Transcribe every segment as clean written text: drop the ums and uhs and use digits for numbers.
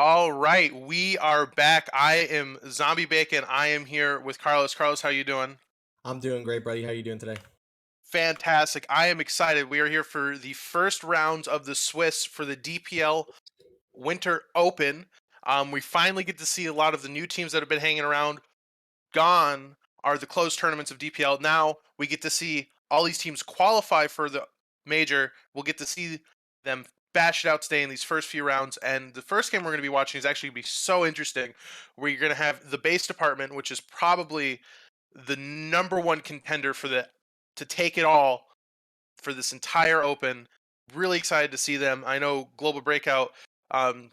All right, we are back. I am Zombie Bacon. I am here with Carlos. Carlos, how you doing? I'm doing great, buddy. How you doing today? Fantastic. I am excited. We are here for the first rounds of the Swiss for the DPL Winter Open. We finally get to see a lot of the new teams that have been hanging around. Gone are the closed tournaments of DPL. Now we get to see all these teams qualify for the major. We'll get to see them bash it out today in these first few rounds. And the first game we're going to be watching is actually going to be so interesting. Where you're going to have the base department, which is probably the number one contender for the to take it all for this entire Open. Really excited to see them. I know Global Breakout.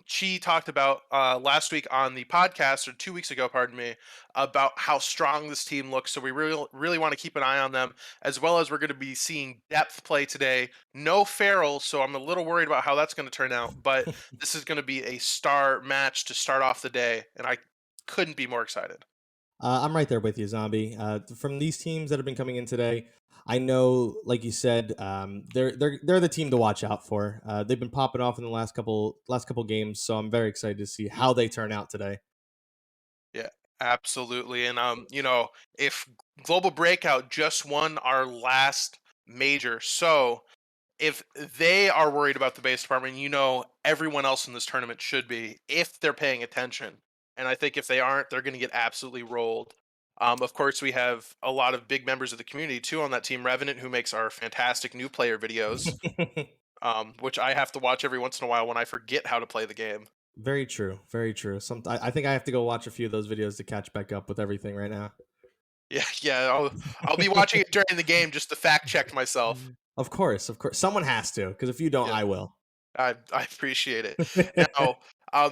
She talked about last week on the podcast, or 2 weeks ago, pardon me, about how strong this team looks. So we really want to keep an eye on them, as well as we're going to be seeing depth play today. No Farrell, so I'm a little worried about how that's going to turn out. But this is going to be a star match to start off the day, and I couldn't be more excited. I'm right there with you, Zombie. From these teams that have been coming in today, I know, like you said, they're the team to watch out for. They've been popping off in the last couple games, so I'm very excited to see how they turn out today. Yeah, absolutely. And if Global Breakout just won our last major, so if they are worried about the base department, everyone else in this tournament should be if they're paying attention. And I think if they aren't, they're going to get absolutely rolled. Of course, we have a lot of big members of the community too on that team. Revenant, who makes our fantastic new player videos, which I have to watch every once in a while when I forget how to play the game. Very true. Very true. I think I have to go watch a few of those videos to catch back up with everything right now. Yeah, yeah. I'll be watching it during the game just to fact check myself. Of course, someone has to, because if you don't, Yeah, I will. I appreciate it. Now,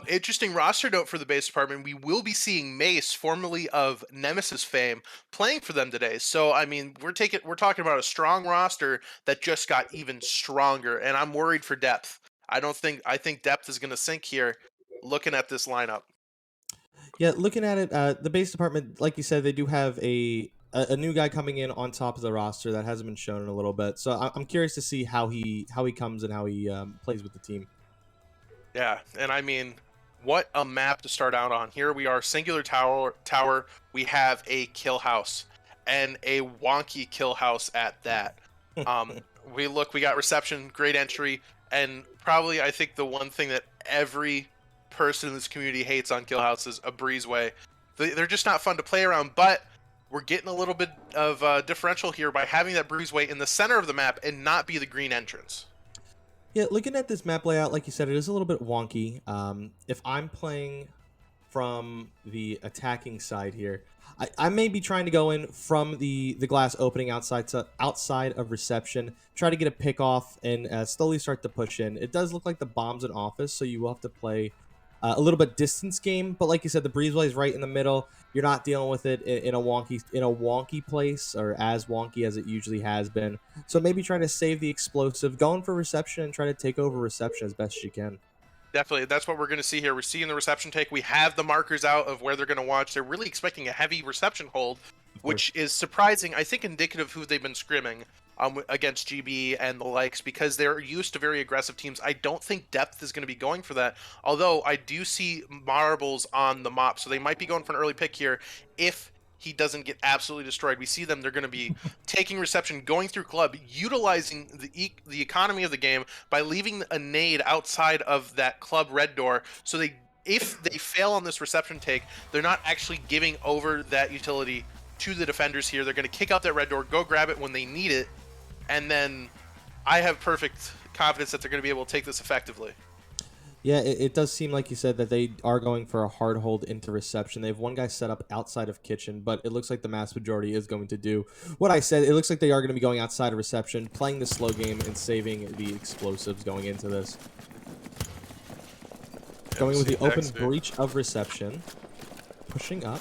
interesting roster note for the base department. We will be seeing Mace, formerly of Nemesis fame, playing for them today. So, I mean, we're talking about a strong roster that just got even stronger, and I'm worried for depth. I think depth is going to sink here. Looking at this lineup. Yeah, looking at it, the base department, like you said, they do have a new guy coming in on top of the roster that hasn't been shown in a little bit. So I'm curious to see how he comes and how he plays with the team. Yeah, and I mean, what a map to start out on. Here we are, singular tower. We have a kill house, and a wonky kill house at that. We got reception, great entry, and probably I think the one thing that every person in this community hates on kill house is a breezeway. They're just not fun to play around, but we're getting a little bit of differential here by having that breezeway in the center of the map and not be the green entrance. Yeah, looking at this map layout, like you said, it is a little bit wonky. If I'm playing from the attacking side here, I may be trying to go in from the glass opening outside of reception, try to get a pick off, and slowly start to push in. It does look like the bomb's an office, so you will have to play a little bit distance game. But like you said, the breezeway is right in the middle. You're not dealing with it in a wonky place, or as wonky as it usually has been. So maybe try to save the explosive, going for reception, and try to take over reception as best you can. Definitely, that's what we're going to see here. We're seeing the reception take. We have the markers out of where they're going to watch. They're really expecting a heavy reception hold, Of course. which is surprising. I think indicative of who they've been scrimming against GB and the likes, because they're used to very aggressive teams. I don't think depth is going to be going for that. Although I do see marbles on the mop, so they might be going for an early pick here if he doesn't get absolutely destroyed. We see them; they're going to be taking reception, going through club, utilizing the economy of the game by leaving a nade outside of that club red door. So if they fail on this reception take, they're not actually giving over that utility to the defenders here. They're going to kick out that red door, go grab it when they need it, and then I have perfect confidence that they're going to be able to take this effectively. Yeah, it does seem like you said that they are going for a hard hold into reception. They have one guy set up outside of kitchen, but it looks like the mass majority is going to do what I said. It looks like they are going to be going outside of reception, playing the slow game, and saving the explosives going into this. Yeah, we Going with see the open next, dude. breach of reception, pushing up.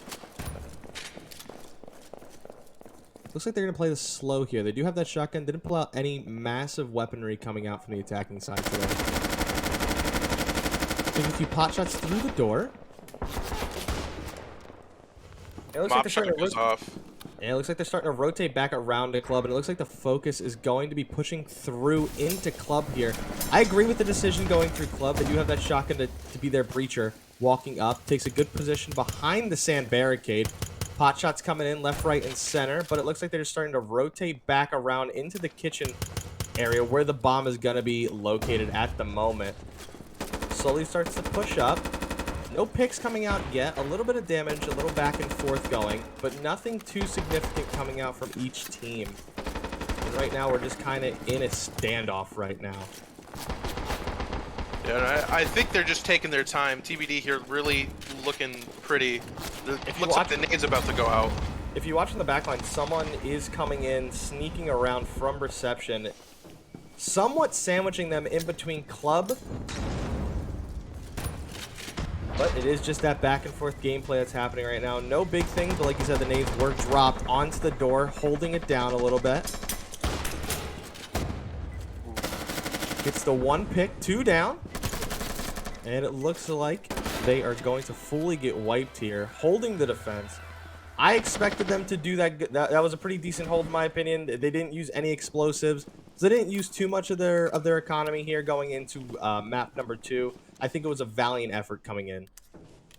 Looks like they're going to play the slow here. They do have that shotgun. Didn't pull out any massive weaponry coming out from the attacking side today. Taking a few pot shots through the door. It looks like Mop they're shot starting to goes off. Yeah, it looks like they're starting to rotate back around the club, and it looks like the focus is going to be pushing through into club here. I agree with the decision going through club. They do have that shotgun to be their breacher. walking up, takes a good position behind the sand barricade. Pot shots coming in left, right, and center, but it looks like they're just starting to rotate back around into the kitchen area where the bomb is going to be located at the moment. Slowly starts to push up. No picks coming out yet. A little bit of damage, a little back and forth going, but nothing too significant coming out from each team. And right now, we're just kind of in a standoff right now. Yeah, I think they're just taking their time. TBD here really looking pretty. It looks like the nade's about to go out. If you watch in the backline, someone is coming in, sneaking around from reception, somewhat sandwiching them in between club. But it is just that back and forth gameplay that's happening right now. No big things, but like you said, the nades were dropped onto the door, holding it down a little bit. Gets the one pick, 2 down. And it looks like they are going to fully get wiped here, holding the defense. I expected them to do that. That was a pretty decent hold, in my opinion. They didn't use any explosives. So they didn't use too much of their economy here going into map number 2. I think it was a valiant effort coming in.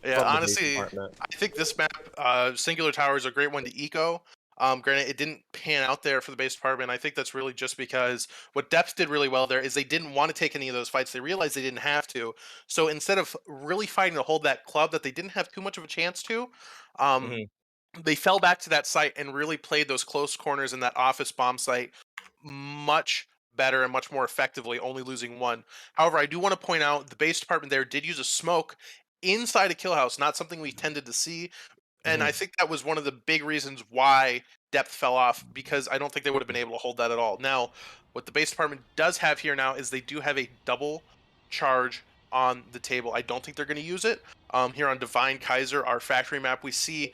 Yeah, honestly, I think this map, Singular Tower, is a great one to eco. Granted, it didn't pan out there for the base department. I think that's really just because what Depth did really well there is they didn't want to take any of those fights. They realized they didn't have to. So instead of really fighting to hold that club that they didn't have too much of a chance to, they fell back to that site and really played those close corners in that office bomb site much better and much more effectively, only losing 1. However, I do want to point out the base department there did use a smoke inside a kill house, not something we tended to see. And I think that was one of the big reasons why Depth fell off, because I don't think they would have been able to hold that at all. Now, what the base department does have here now is they do have a double charge on the table. I don't think they're going to use it. Here on Divine Kaiser, our factory map, we see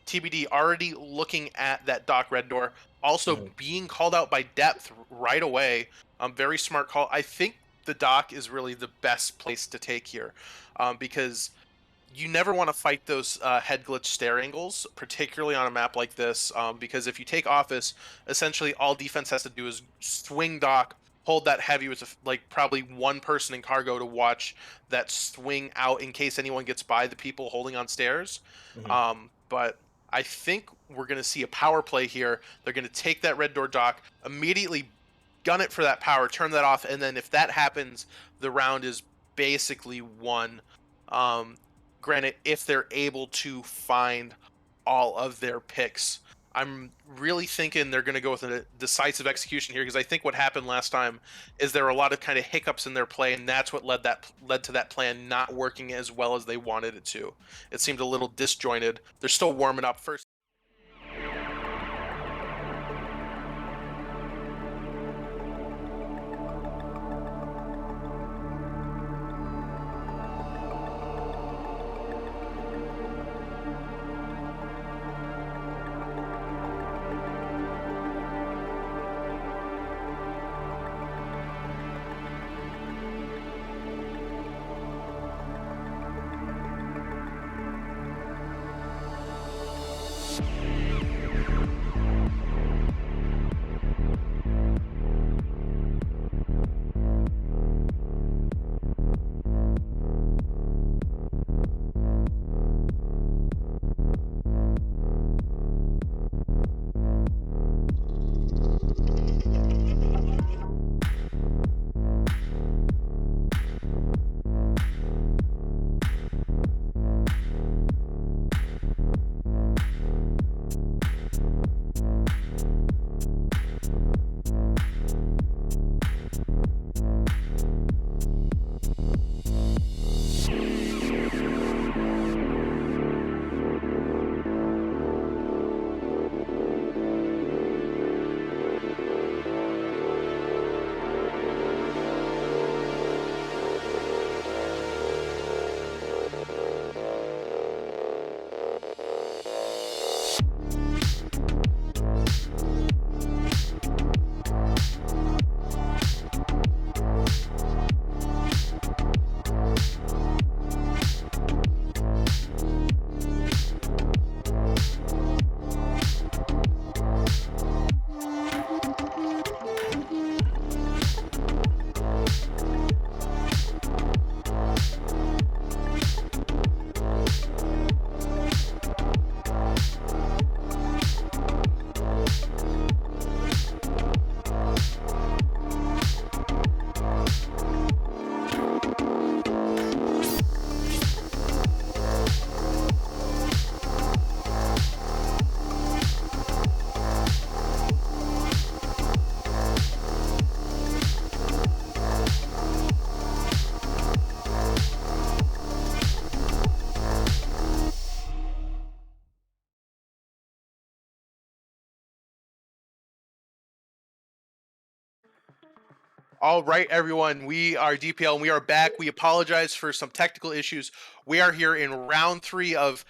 TBD already looking at that Doc Red Door, also being called out by Depth right away. Very smart call. I think the Doc is really the best place to take here, because you never want to fight those head glitch stair angles, particularly on a map like this, because if you take Office, essentially all defense has to do is swing Doc, hold that heavy with like probably one person in cargo to watch that swing out in case anyone gets by the people holding on stairs. But I think we're going to see a power play here. They're going to take that red door Doc, immediately gun it for that power, turn that off, and then if that happens, the round is basically won. Granted, if they're able to find all of their picks. I'm really thinking they're going to go with a decisive execution here, because I think what happened last time is there were a lot of kind of hiccups in their play, and that's what led to that plan not working as well as they wanted it to. It seemed a little disjointed. They're still warming up first. All right, everyone. We are DPL and we are back. We apologize for some technical issues. We are here in round three of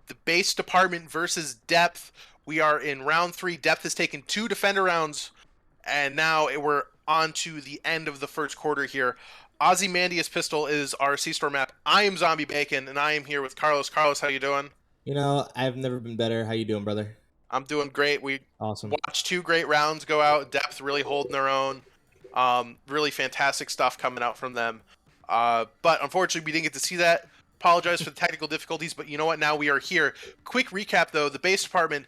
the base department versus depth. We are in round three. Depth has taken two defender rounds, and now we're on to the end of the first quarter here. Ozymandias Pistol is our C-Store map. I am Zombie Bacon, and I am here with Carlos. Carlos, how you doing? I've never been better. How you doing, brother? I'm doing great. We Awesome. watched two great rounds go out. Depth really holding their own. Really fantastic stuff coming out from them. But unfortunately, we didn't get to see that. Apologize for the technical difficulties, but you know what? Now we are here. Quick recap though: the base department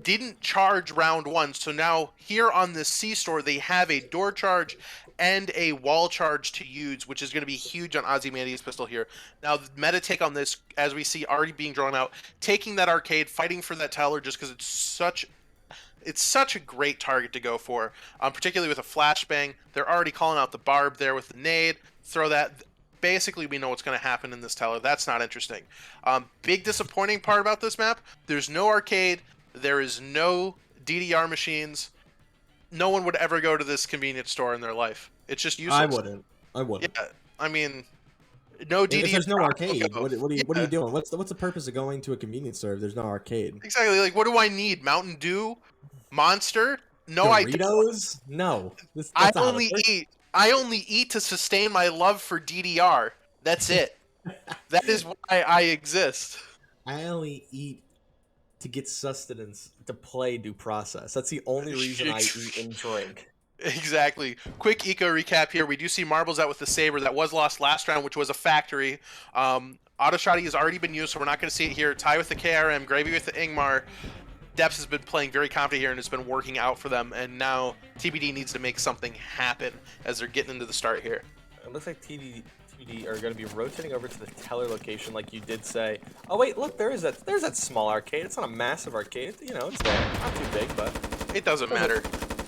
didn't charge round one, so now here on the C store they have a door charge and a wall charge to use, which is going to be huge on Ozymandias Pistol here. Now the meta take on this, as we see already being drawn out, taking that arcade, fighting for that tower just because it's such a great target to go for, particularly with a flashbang. They're already calling out the barb there with the nade. Throw that. Basically, we know what's going to happen in this tower. That's not interesting. Big disappointing part about this map, there's no arcade. There is no DDR machines. No one would ever go to this convenience store in their life. It's just I useless. wouldn't. I wouldn't. Yeah, I mean, no If DDR. there's no arcade, Go. what are you Yeah, doing? What's the purpose of going to a convenience store if there's no arcade? exactly. Like, what do I need? Mountain Dew? Monster? No, I don't. Doritos? No. I That's not how this only works. eat. I only eat to sustain my love for DDR. That's it. That is why I exist. I only eat to get sustenance to play due process. That's the only reason I eat and drink. Exactly. Quick eco recap here. We do see Marbles out with the Saber that was lost last round, which was a factory. Auto Shotty has already been used, so we're not going to see it here. Ty with the KRM, Gravy with the Ingmar. Depths has been playing very confident here and it's been working out for them. And now TBD needs to make something happen as they're getting into the start here. It looks like TD are going to be rotating over to the teller location, like you did say. Oh wait, look, there's that small arcade. It's not a massive arcade. You know, it's there, not too big, but It doesn't matter.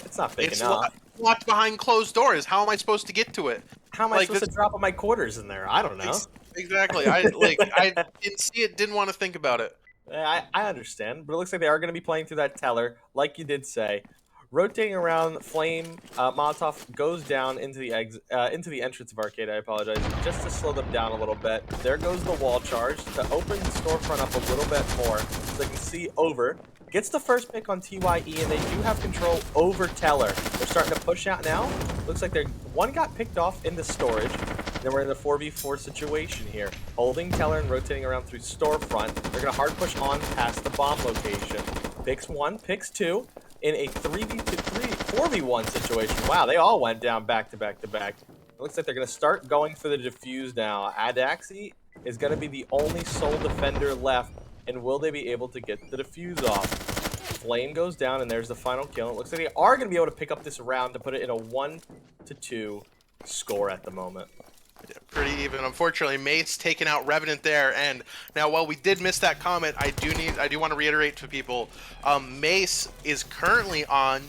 it's not big It's enough. locked behind closed doors. How am I supposed to get to it? How am I Like supposed this, to drop my quarters in there? I don't know. exactly. I didn't see it. Didn't want to think about it. I understand, but it looks like they are going to be playing through that teller, like you did say. Rotating around, Flame Molotov goes down into into the entrance of Arcade. I apologize, just to slow them down a little bit. There goes the wall charge to open the storefront up a little bit more, so they can see over. Gets the first pick on TYE, and they do have control over Teller. They're starting to push out now. Looks like one got picked off into storage. Then we're in the 4v4 situation here. Holding Teller and rotating around through storefront. They're going to hard push on past the bomb location. Picks one, picks two. In a 4v1 situation. Wow, they all went down back to back to back. It looks like they're going to start going for the defuse now. Adaxi is going to be the only sole defender left. And will they be able to get the defuse off? Flame goes down, and there's the final kill. It looks like they are going to be able to pick up this round to put it in a 1-2 score at the moment. Pretty even. Unfortunately, Mace taking out Revenant there. And now, while we did miss that comment, I do want to reiterate to people, Mace is currently on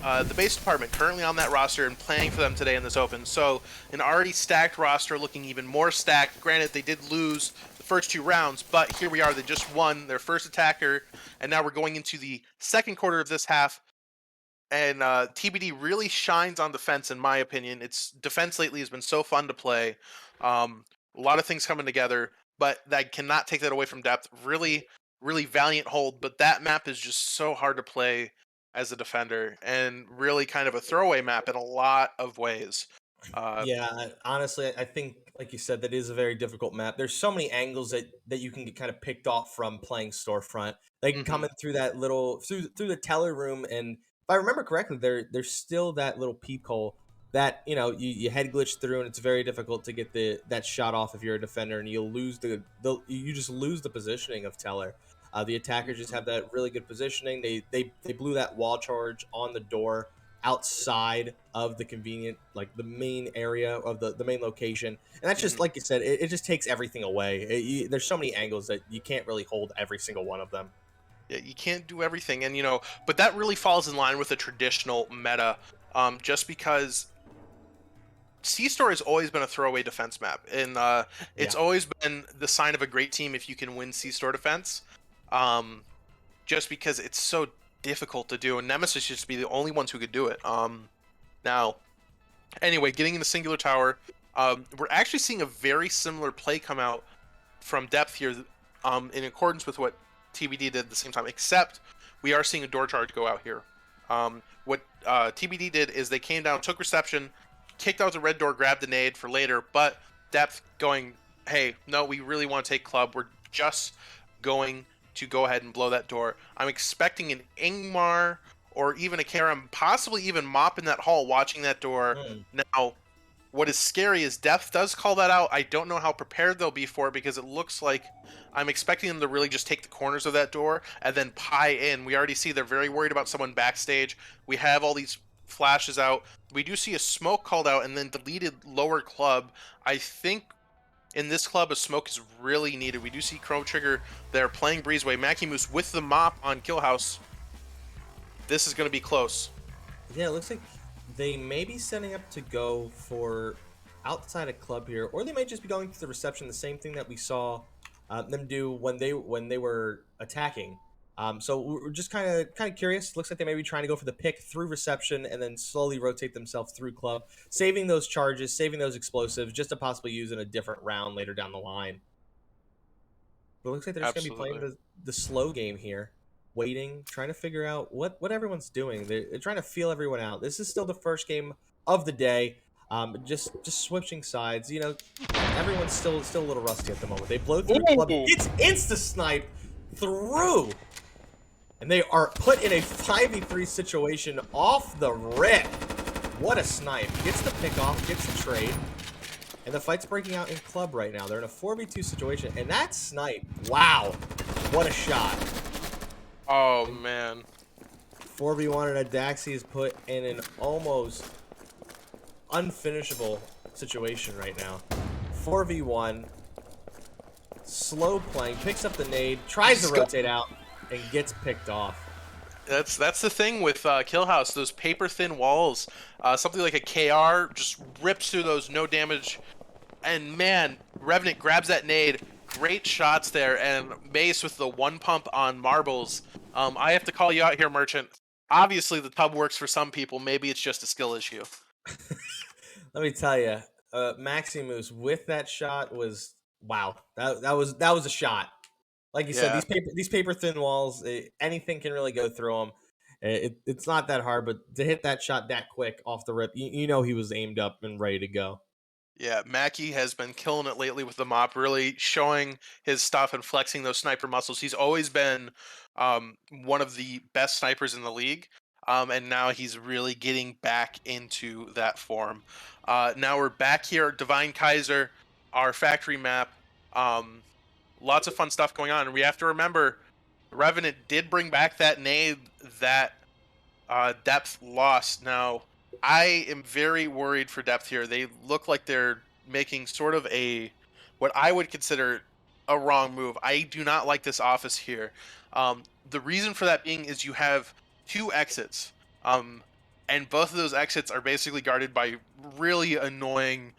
the base department, currently on that roster and playing for them today in this open. So an already stacked roster, looking even more stacked. Granted, they did lose the first two rounds, but here we are. They just won their first attacker, and now we're going into the second quarter of this half. And TBD really shines on defense, in my opinion. Its defense lately has been so fun to play. A lot of things coming together, but that cannot take that away from depth. Really, really valiant hold, but that map is just so hard to play as a defender, and really kind of a throwaway map in a lot of ways. Uh, Yeah, honestly, I think, like you said, that is a very difficult map. There's so many angles that you can get kind of picked off from playing storefront. They can come mhm. in through that little through the teller room, and if I remember correctly, there's still that little peephole that you head glitch through, and it's very difficult to get that shot off if you're a defender, and you'll lose you just lose the positioning of teller. The attackers just have that really good positioning. They blew that wall charge on the door outside of the convenient, like the main area of the main location, and that's just, Mhm. like you said, it just takes everything away. There's so many angles that you can't really hold every single one of them. Yeah, you can't do everything, and but that really falls in line with the traditional meta. Just because C-Store has always been a throwaway defense map, and it's Yeah. always been the sign of a great team if you can win C-Store defense. Um, just because it's so difficult to do, and Nemesis used to be the only ones who could do it. Now Anyway, getting in the singular tower, we're actually seeing a very similar play come out from depth here, in accordance with what TBD did at the same time, except we are seeing a door charge go out here. What TBD did is they came down, took reception, kicked out the red door, grabbed the nade for later, but depth going, hey, no, we really want to take club. We're just going to go ahead and blow that door. I'm expecting an Ingmar or even a Karam, possibly even Mop in that hall watching that door. Hmm. Now, what is scary is Depth does call that out. I don't know how prepared they'll be for it because it looks like I'm expecting them to really just take the corners of that door and then pie in. We already see they're very worried about someone backstage. We have all these flashes out. We do see a smoke called out and then deleted lower club. I think in this club a smoke is really needed. We do see Chrome Trigger there playing Breezeway. Mackie Moose with the mop on Killhouse. This is going to be close. Yeah, it looks like they may be setting up to go for outside of club here, or they might just be going to the reception. The same thing that we saw them do when they were attacking. So we're just kind of curious. Looks like they may be trying to go for the pick through reception and then slowly rotate themselves through club, saving those charges, saving those explosives, just to possibly use in a different round later down the line. But it looks like they're just going to be playing Absolutely. the slow game here, waiting, trying to figure out what everyone's doing. They're trying to feel everyone out. This is still the first game of the day. Just switching sides. Everyone's still a little rusty at the moment. They blow through club. Ooh! It's insta snipe through, and they are put in a 5v3 situation off the rip. What a snipe! Gets the pick off, gets the trade. And the fight's breaking out in club right now. They're in a 4v2 situation. And that snipe, wow, what a shot. Oh And man. 4v1 and a Daxi is put in an almost unfinishable situation right now. 4v1, slow playing, picks up the nade, tries to rotate out, and gets picked off. That's the thing with Killhouse. Those paper thin walls. Something like a KR just rips through those, no damage. And man, Revenant grabs that nade. Great shots there, and Mace with the one pump on marbles. I have to call you out here, Merchant. Obviously, the tub works for some people. Maybe it's just a skill issue. Let me tell you, Maximus with that shot was wow. That was a shot. Like you said, Yeah. these paper thin walls, anything can really go through them. It's not that hard, but to hit that shot that quick off the rip, you know he was aimed up and ready to go. Yeah, Mackie has been killing it lately with the mop, really showing his stuff and flexing those sniper muscles. He's always been one of the best snipers in the league, and now he's really getting back into that form. Now we're back here, at Divine Kaiser, our factory map. Um, Lots of fun stuff going on, and we have to remember, Revenant did bring back that nade that depth lost. Now, I am very worried for depth here. They look like they're making sort of what I would consider a wrong move. I do not like this office here. The reason for that being is you have two exits, um, and both of those exits are basically guarded by really annoying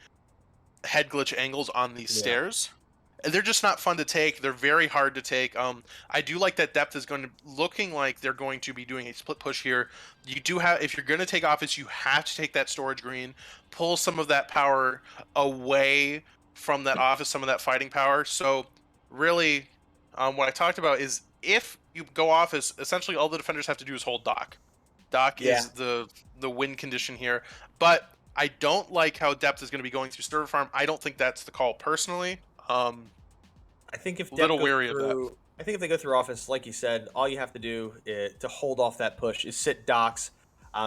head glitch angles on these Yeah. stairs. And they're just not fun to take. They're very hard to take. I do like that depth is going to looking like they're going to be doing a split push here. You do have, if you're going to take office, you have to take that storage green, pull some of that power away from that office, some of that fighting power. So really, what I talked about is if you go office, essentially all the defenders have to do is hold dock. Dock Yeah. is the win condition here, but I don't like how depth is going to be going through server farm. I don't think that's the call personally. Um, I think if Dep Little goes weary of that. through, I think if they go through office, like you said, all you have to do to hold off that push is sit docks,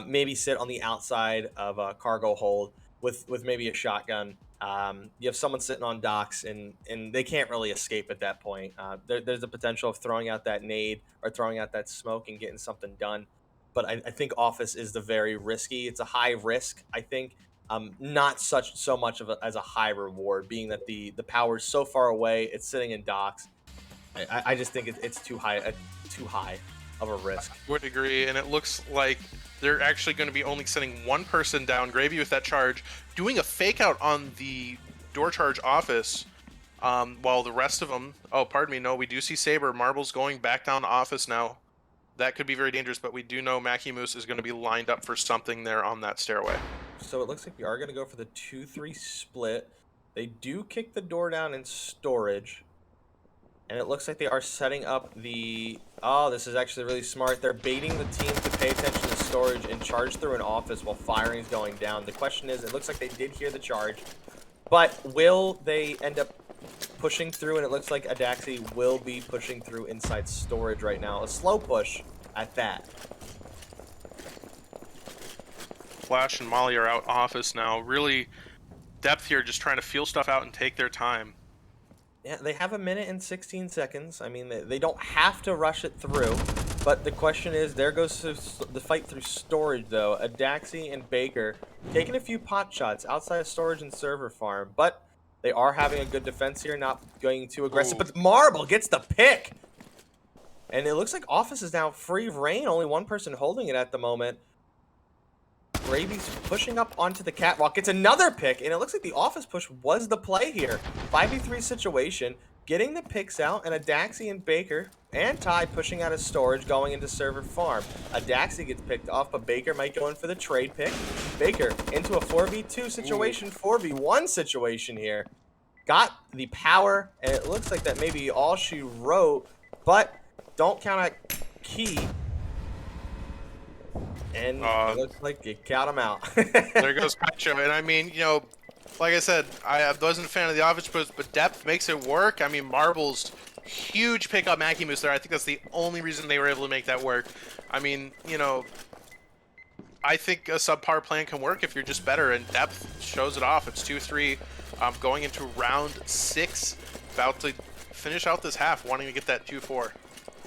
maybe sit on the outside of a cargo hold with maybe a shotgun. You have someone sitting on docks, and they can't really escape at that point. There's a potential of throwing out that nade or throwing out that smoke and getting something done. But I think office is the very risky. It's a high risk, I think, not so much of as a high reward, being that the power is so far away. It's sitting in docks. I just think it's too high of a risk. Would agree, and it looks like they're actually going to be only sending one person down, Gravy with that charge, doing a fake out on the door charge office, while the rest of them, oh, pardon me, no, we do see Saber, Marbles going back down to office now. That could be very dangerous, but we do know Mackie Moose is going to be lined up for something there on that stairway. So it looks like we are going to go for the 2-3 split. They do kick the door down in storage. And it looks like they are setting up the... Oh, this is actually really smart. They're baiting the team to pay attention to storage and charge through an office while firing is going down. The question is, it looks like they did hear the charge. But will they end up pushing through? And it looks like Adaxi will be pushing through inside storage right now. A slow push at that. Flash and Molly are out office now. Really depth here, just trying to feel stuff out and take their time. Yeah, they have 1 minute and 16 seconds. I mean, they don't have to rush it through. But the question is, there goes the fight through storage, though. Adaxi and Baker taking a few pot shots outside of storage and server farm. But they are having a good defense here, not going too aggressive. Ooh. But Marble gets the pick. And it looks like Office is now free of reign. Only one person holding it at the moment. Gravy's pushing up onto the catwalk. It's another pick, and it looks like the office push was the play here. 5v3 situation, getting the picks out, and Adaxi and Baker and Ty pushing out of storage, going into server farm. Adaxi gets picked off, but Baker might go in for the trade pick. Baker into a 4v2 situation, 4v1 situation here. Got the power, and it looks like that may be all she wrote, but don't count out Key. And it looks like you count him out. There goes Kacho. And I mean, you know, like I said, I wasn't a fan of the office push, but depth makes it work. I mean, Marble's huge pick up Mackie Moose there. I think that's the only reason they were able to make that work. I mean, you know, I think a subpar plan can work if you're just better, and depth shows it off. It's 2-3 going into round 6, about to finish out this half, wanting to get that 2-4.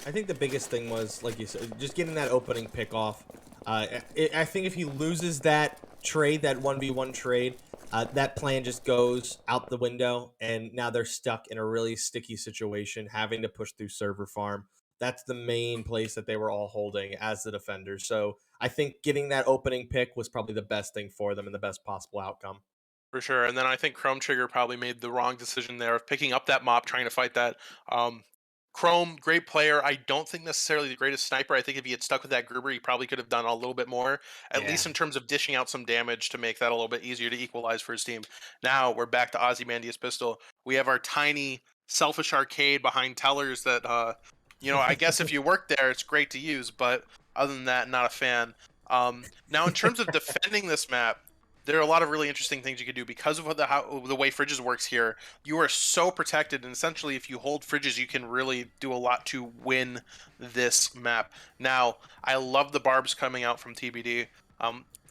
I think the biggest thing was, like you said, just getting that opening pick off. I think if he loses that trade, that 1v1 trade, that plan just goes out the window, and now they're stuck in a really sticky situation, having to push through server farm. That's the main place that they were all holding as the defenders. So I think getting that opening pick was probably the best thing for them and the best possible outcome. For sure. And then I think Chrome Trigger probably made the wrong decision there of picking up that mop, trying to fight that. Chrome, great player. I don't think necessarily the greatest sniper. I think if he had stuck with that Gruber, he probably could have done a little bit more, at least in terms of dishing out some damage to make that a little bit easier to equalize for his team. Now we're back to Ozymandias Pistol. We have our tiny, selfish arcade behind tellers that, you know, I guess if you work there, it's great to use, but other than that, not a fan. Now, in terms of defending this map, there are a lot of really interesting things you could do because of the way Fridges works here. You are so protected, and essentially if you hold Fridges, you can really do a lot to win this map. Now, I love the barbs coming out from TBD.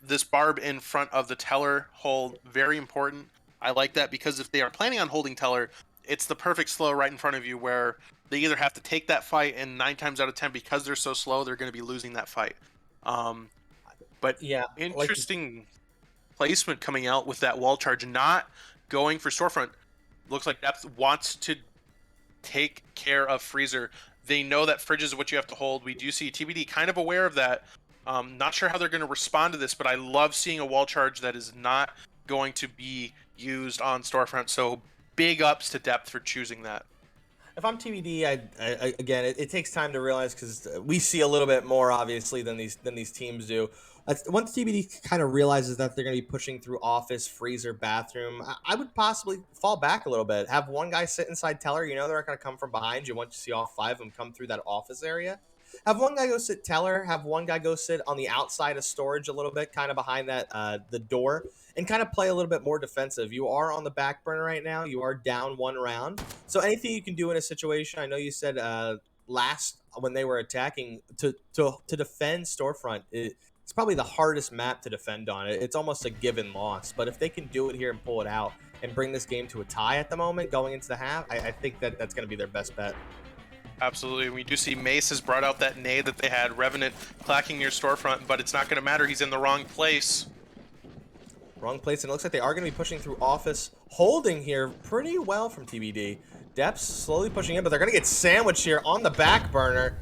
This barb in front of the teller hold, very important. I like that because if they are planning on holding teller, it's the perfect slow right in front of you where they either have to take that fight, and 9 times out of 10, because they're so slow, they're going to be losing that fight. But yeah, interesting placement coming out with that wall charge, not going for storefront. Looks like depth wants to take care of freezer. They know that fridge is what you have to hold. We do see TBD kind of aware of that. Not sure how they're going to respond to this, but I love seeing a wall charge that is not going to be used on storefront. So big ups to depth for choosing that. If I'm TBD, again, it takes time to realize because we see a little bit more obviously than these teams do. Once TBD kind of realizes that they're going to be pushing through office, freezer, bathroom, I would possibly fall back a little bit. Have one guy sit inside teller. You know they're not going to come from behind you once you see all 5 of them come through that office area. Have one guy go sit teller. Have one guy go sit on the outside of storage a little bit, kind of behind that the door, and kind of play a little bit more defensive. You are on the back burner right now. You are down 1 round. So anything you can do in a situation, I know you said last when they were attacking to defend storefront, it's probably the hardest map to defend on. It's almost a given loss. But if they can do it here and pull it out and bring this game to a tie at the moment going into the half, I think that's going to be their best bet. Absolutely. We do see Mace has brought out that nade that they had. Revenant clacking near storefront, but it's not going to matter. He's in the wrong place. Wrong place, and it looks like they are going to be pushing through office. Holding here pretty well from TBD. Depths slowly pushing in, but they're going to get sandwiched here on the back burner.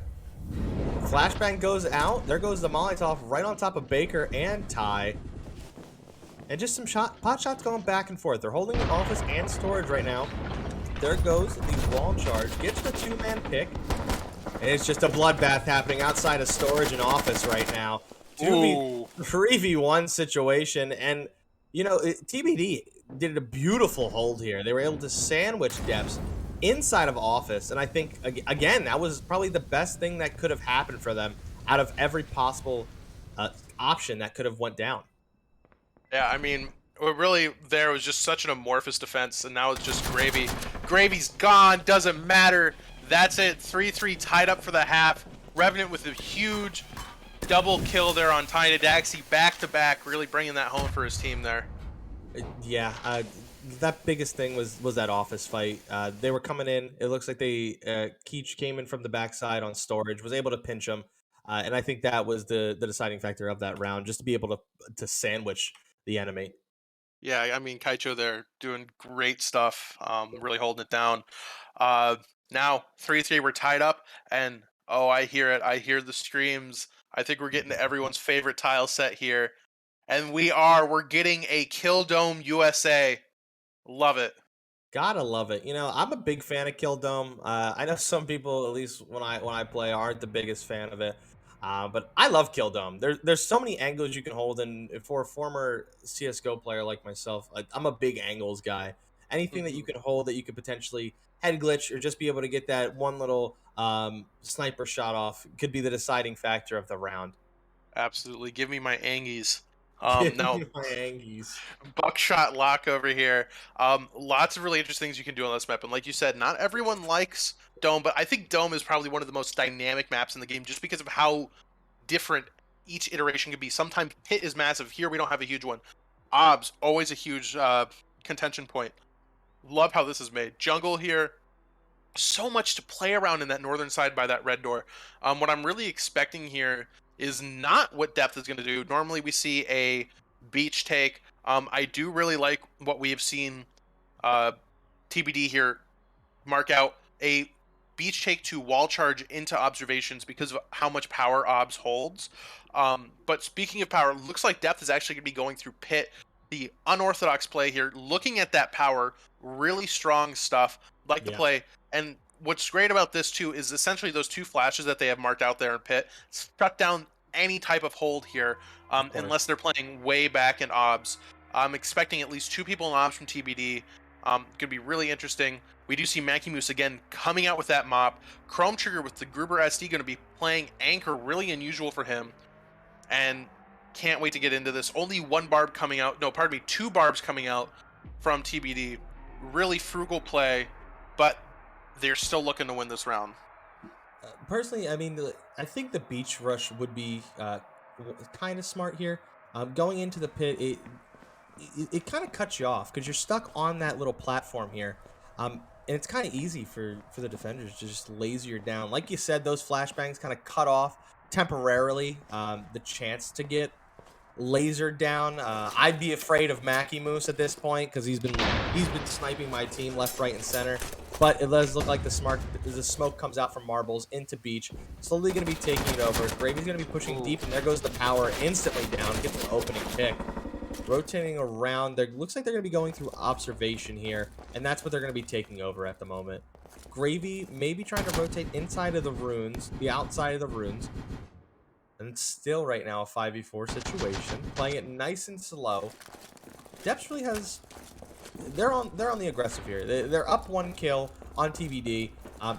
Flashbang goes out. There goes the Molotov right on top of Baker and Ty. And just some pot shots going back and forth. They're holding the office and storage right now. There goes the wall charge. Gets the 2-man pick. And it's just a bloodbath happening outside of storage and office right now. Ooh. 3v1 situation. And, TBD did a beautiful hold here. They were able to sandwich depths inside of office. And I think, again, that was probably the best thing that could have happened for them out of every possible uh, option that could have went down. Yeah, I mean, what really there was just such an amorphous defense, and now it's just Gravy. Gravy's gone, doesn't matter. That's it. 3-3 tied up for the half. Revenant with a huge double kill there on Tiny Daxi back to back, really bringing that home for his team there. Yeah, that biggest thing was that office fight. They were coming in. It looks like Keech came in from the backside on storage, was able to pinch him, and I think that was the deciding factor of that round, just to be able to sandwich the enemy. Yeah, I mean, Kaicho there doing great stuff, really holding it down. Uh, Now 3-3, we're tied up, and oh, I hear it. I hear the screams. I think we're getting to everyone's favorite tile set here, and we are. We're getting a Kill Dome USA. Love it. Gotta love it. I'm a big fan of Kill Dome. I know some people, at least when I play, aren't the biggest fan of it. But I love Kill Dome. There's so many angles you can hold, and for a former CS:GO player like myself, I'm a big angles guy. Anything that you Mhm. can hold that you could potentially head glitch or just be able to get that one little sniper shot off could be the deciding factor of the round. Absolutely. Give me my Angies. Give Now me my Angies. buckshot lock over here. Lots of really interesting things you can do on this map, and like you said, not everyone likes Dome, but I think Dome is probably one of the most dynamic maps in the game, just because of how different each iteration can be. Sometimes Pit is massive. Here we don't have a huge one. Obs always a huge contention point. Love how this is made. Jungle here, so much to play around in that northern side by that red door. What I'm really expecting here is not what depth is going to do. Normally we see a beach take. I do really like what we have seen uh, TBD here mark out a beach take to wall charge into observations because of how much power obs holds. But speaking of power, looks like depth is actually going to be going through pit. The unorthodox play here, looking at that power, really strong stuff. Like the Yeah, play, and what's great about this too is essentially those two flashes that they have marked out there in pit shut down any type of hold here, of unless course. they're playing way back in obs. I'm expecting at least two people in obs from TBD. Could be really interesting. We do see Mackie Moose again coming out with that mop. Chrome Trigger with the Gruber SD going to be playing anchor, really unusual for him. And can't wait to get into this. Only one barb coming out. No, pardon me, two barbs coming out from TBD. Really frugal play, but they're still looking to win this round. Personally, I mean, I think the beach rush would be kind of smart here. Going into the pit, it kind of cuts you off because you're stuck on that little platform here, and it's kind of easy for the defenders to just laser you down. Like you said, those flashbangs kind of cut off temporarily the chance to get lasered down. I'd be afraid of Mackie Moose at this point because he's been sniping my team left, right, and center. But it does look like the smoke comes out from marbles into beach. Slowly going to be taking it over. Gravy's going to be pushing Ooh. deep, and there goes the power instantly down. Gets an opening pick. Rotating around. There looks like they're going to be going through observation here, and that's what they're going to be taking over at the moment. Gravy maybe trying to rotate inside of the runes, the outside of the runes. And it's still right now a 5v4 situation. Playing it nice and slow. Depth really has... They're on the aggressive here. They're up one kill on TBD.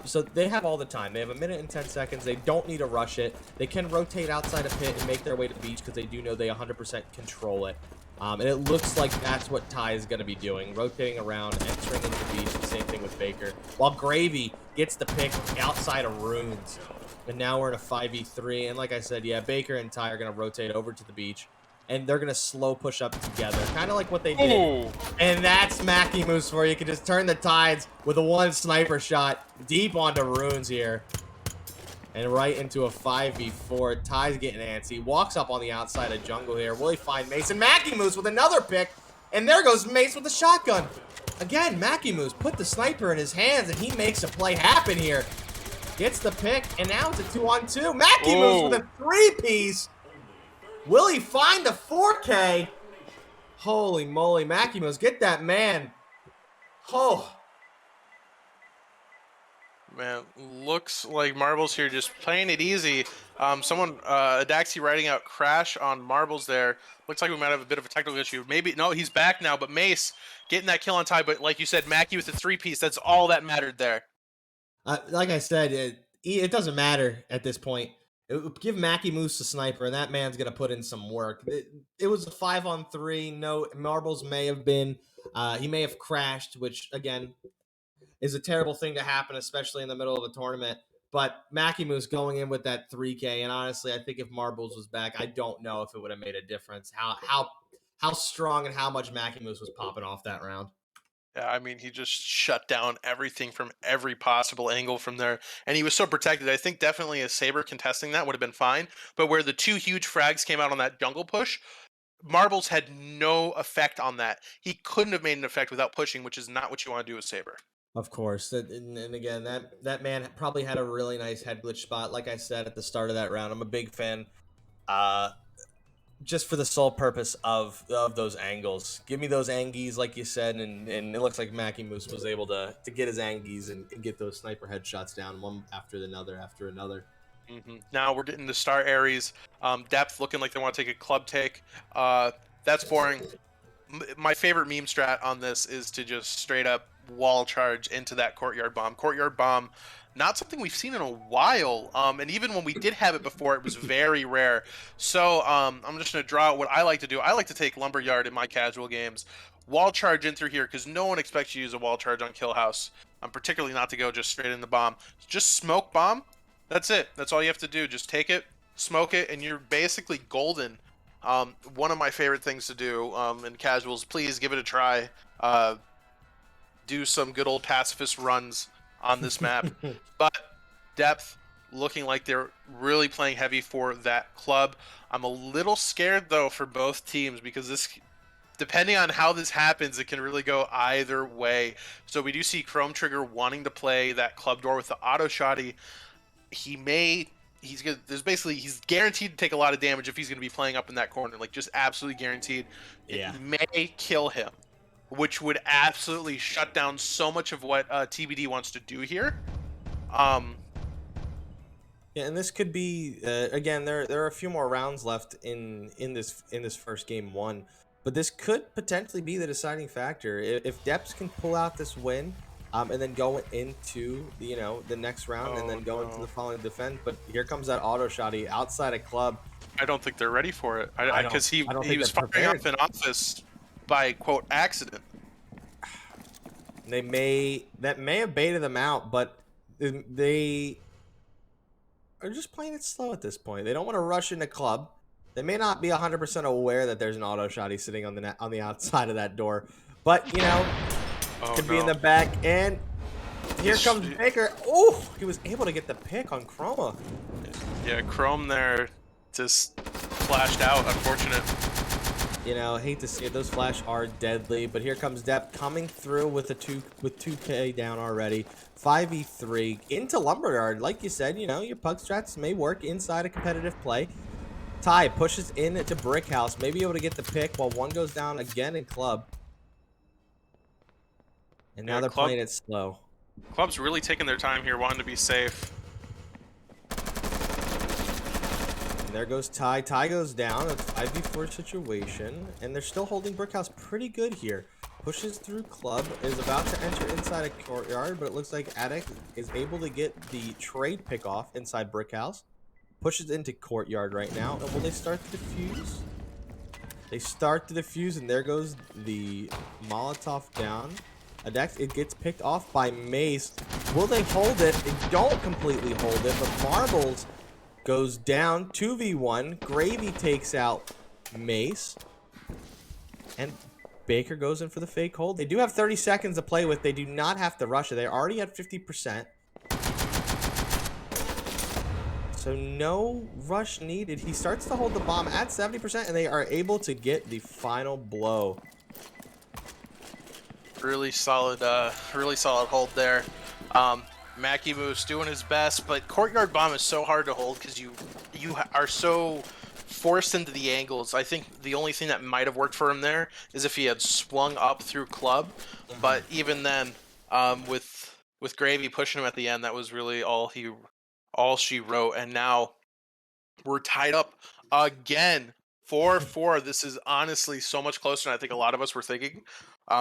So they have all the time. They have a minute and 10 seconds. They don't need to rush it. They can rotate outside of pit and make their way to beach because they do know they 100% control it. And it looks like that's what Ty is going to be doing. Rotating around, entering into beach. The same thing with Baker. While Gravy gets the pick outside of runes. And now we're in a 5v3. And like I said, yeah, Baker and Ty are going to rotate over to the beach. And they're going to slow push up together. Kind of like what they did. Ooh. And that's Mackie Moose for you. You can just turn the tides with a one sniper shot deep onto runes here. And right into a 5v4. Ty's getting antsy. Walks up on the outside of jungle here. Will he find Mason? Mackie Moose with another pick. And there goes Mace with the shotgun. Again, Mackie Moose put the sniper in his hands and he makes a play happen here. Gets the pick, and now it's a 2-on-2. Mackie Moose with a 3-piece. Will he find the 4K? Holy moly, Mackie Moose, get that man. Oh. Man, looks like Marbles here just playing it easy. Someone, Adaxi writing out crash on Marbles there. Looks like we might have a bit of a technical issue. Maybe, no, he's back now, but Mace getting that kill on Ty. But like you said, Mackie with the three-piece, that's all that mattered there. Like I said, it doesn't matter at this point. Give Mackie Moose a sniper, and that man's gonna put in some work. It was a 5-on-3. No marbles may have been. He may have crashed, which again is a terrible thing to happen, especially in the middle of a tournament. But Mackie Moose going in with that 3K, and honestly, I think if Marbles was back, I don't know if it would have made a difference. How strong and how much Mackie Moose was popping off that round. Yeah, I mean, he just shut down everything from every possible angle from there, and he was so protected. I think definitely a Saber contesting that would have been fine, but where the two huge frags came out on that jungle push, Marbles had no effect on that. He couldn't have made an effect without pushing, which is not what you want to do with Saber. Of course, and again, that man probably had a really nice head glitch spot. Like I said at the start of that round, I'm a big fan. Uh, just for the sole purpose of those angles. Give me those angies, like you said, and it looks like Mackie Moose was able to get his angies and get those sniper headshots down one after another after another. Now we're getting the Star Aries. Depth looking like they want to take a club take. That's boring. My favorite meme strat on this is to just straight up wall charge into that courtyard bomb. Courtyard bomb, not something we've seen in a while. And even when we did have it before, it was very rare. So I'm just gonna draw out what I like to do. I like to take lumberyard in my casual games, wall charge in through here because no one expects you to use a wall charge on Kill House. Particularly not to go just straight in the bomb. Just smoke bomb. That's it. That's all you have to do. Just take it, smoke it, and you're basically golden. One of my favorite things to do in casuals, please give it a try. Do some good old pacifist runs on this map. But depth looking like they're really playing heavy for that club. I'm a little scared though for both teams because this, depending on how this happens, it can really go either way. So we do see Chrome Trigger wanting to play that club door with the auto shotty. He may, he's gonna, there's basically, he's guaranteed to take a lot of damage if he's going to be playing up in that corner, like just absolutely guaranteed. It Yeah. may kill him, which would absolutely shut down so much of what TBD wants to do here. um Yeah, and this could be again. There are a few more rounds left in this first game one, but this could potentially be the deciding factor if Deps can pull out this win, and then go into the next round and oh then go into the no, following defense. But here comes that auto shotty outside a club. I don't think they're ready for it. I don't Because he I don't he think was they're firing prepared. off an office by quote accident. That may have baited them out, but they are just playing it slow at this point. They don't want to rush into club. They may not be 100% aware that there's an auto shotty sitting on the on the outside of that door, but Oh could be in no. the back. And here He's- comes Baker. Oh, he was able to get the pick on Chroma. yeah, Chrome there just flashed out. Unfortunate. Hate to see it. Those flash are deadly, but here comes Depp coming through with 2K down already. 5v3 into Lumberyard. Like you said, your pug strats may work inside a competitive play. Ty pushes in to Brick House, may be able to get the pick while one goes down again in club. And now Yeah, they're playing it slow. Club's really taking their time here, wanting to be safe. And there goes Ty. Ty goes down. It's 5v4 situation. And they're still holding Brick House pretty good here. Pushes through club. Is about to enter inside a courtyard. But it looks like Addict is able to get the trade pick off inside Brick House. Pushes into courtyard right now. And will they start the defuse? They start the defuse. And there goes the Molotov down. Addict, it gets picked off by Mace. Will they hold it? They don't completely hold it. But Marbles goes down 2v1. Gravy takes out Mace. And Baker goes in for the fake hold. They do have 30 seconds to play with. They do not have to rush it. They're already at 50%. So no rush needed. He starts to hold the bomb at 70%, and they are able to get the final blow. Really solid hold there. Mackie Moose doing his best, but courtyard bomb is so hard to hold because you are so forced into the angles. I think the only thing that might have worked for him there is if he had swung up through club, but even then, with with Gravy pushing him at the end. That was really all she wrote. And now we're tied up again. 4-4. This is honestly so much closer than I think a lot of us were thinking.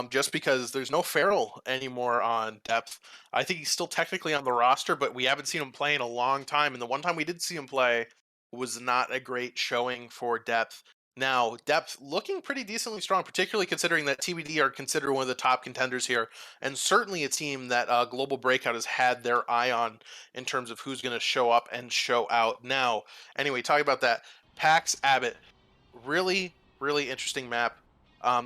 Just because there's no Farrell anymore on depth. I think he's still technically on the roster, but we haven't seen him play in a long time. And the one time we did see him play was not a great showing for depth. Now, depth looking pretty decently strong, particularly considering that TBD are considered one of the top contenders here, and certainly a team that Global Breakout has had their eye on in terms of who's going to show up and show out. Now, anyway, talking about that, Pax Abbott, really, really interesting map.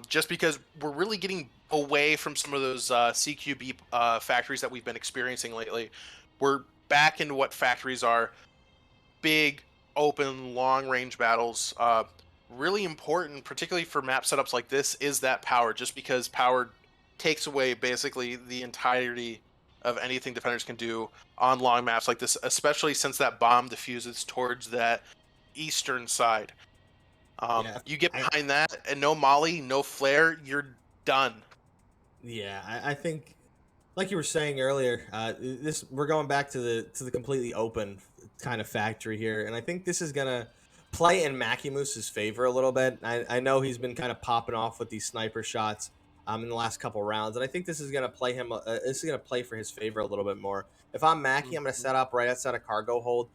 Just because we're really getting away from some of those CQB factories that we've been experiencing lately. We're back into what factories are: big, open, long range battles. Really important, particularly for map setups like this, is that power. Just because power takes away basically the entirety of anything defenders can do on long maps like this, especially since that bomb diffuses towards that eastern side. Yeah, You get I behind that and no molly, no flare, you're done. yeah, I think like you were saying earlier, this we're going back to the completely open kind of factory here, and I think this is gonna play in Maximus's favor a little bit. I know he's been kind of popping off with these sniper shots in the last couple rounds, and I think this is gonna play him. This is gonna play for his favor a little bit more. If I'm Mackie, I'm gonna Mhm. set up right outside a cargo hold.